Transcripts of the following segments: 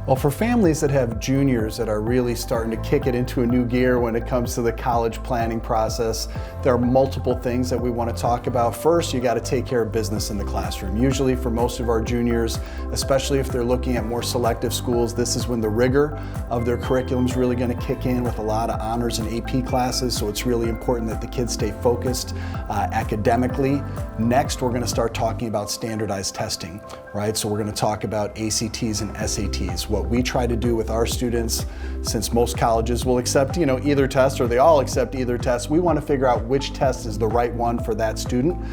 Well, for families that have juniors that are really starting to kick it into a new gear when it comes to the college planning process, there are multiple things that we want to talk about. First, you got to take care of business in the classroom. Usually for most of our juniors, especially if they're looking at more selective schools, this is when the rigor of their curriculum is really going to kick in with a lot of honors and AP classes, so it's really important that the kids stay focused academically. Next, we're going to start talking about standardized testing, right? So we're going to talk about ACTs and SATs. What we try to do with our students, since most colleges will accept either test, or they all accept either test, we want to figure out which test is the right one for that student.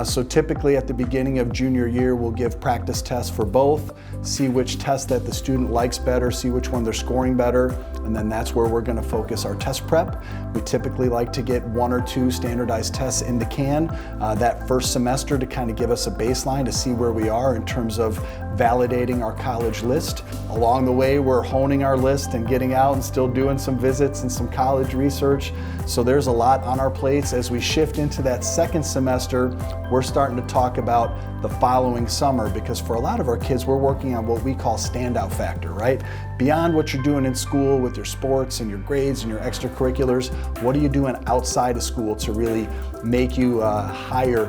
So typically at the beginning of junior year, we'll give practice tests for both, see which test that the student likes better, see which one they're scoring better, and then that's where we're going to focus our test prep. We typically like to get 1 or 2 standardized tests in the can that first semester to kind of give us a baseline to see where we are in terms of validating our college list. Along the way, we're honing our list and getting out and still doing some visits and some college research. So there's a lot on our plates. As we shift into that second semester, we're starting to talk about the following summer, because for a lot of our kids, we're working on what we call standout factor, right? Beyond what you're doing in school with your sports and your grades and your extracurriculars, what are you doing outside of school to really make you higher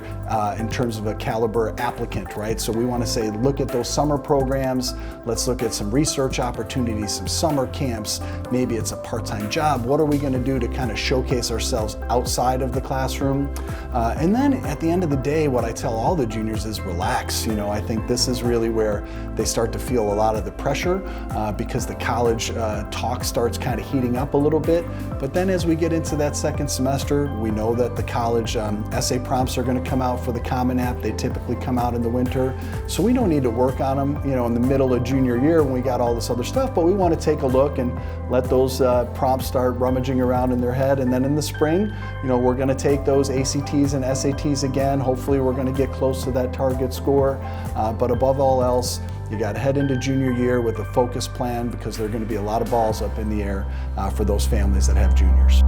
in terms of a caliber applicant, right? So we want to say, look at those summer programs, let's look at some research opportunities, some summer camps, maybe it's a part-time job. What are we going to do to kind of showcase ourselves outside of the classroom? And then at the end of the day, what I tell all the juniors is relax. I think this is really where they start to feel a lot of the pressure because the college talk starts kind of heating up a little bit. But then as we get into that second semester, we know that the college essay prompts are going to come out for the Common App. They typically come out in the winter. So we don't need to work on them, in the middle of junior year when we got all this other stuff, but we want to take a look and let those prompts start rummaging around in their head. And then in the spring, we're going to take those ACTs and SATs again. Hopefully we're going to get close to that target score. But above all else, you got to head into junior year with a focused plan, because there are going to be a lot of balls up in the air for those families that have juniors.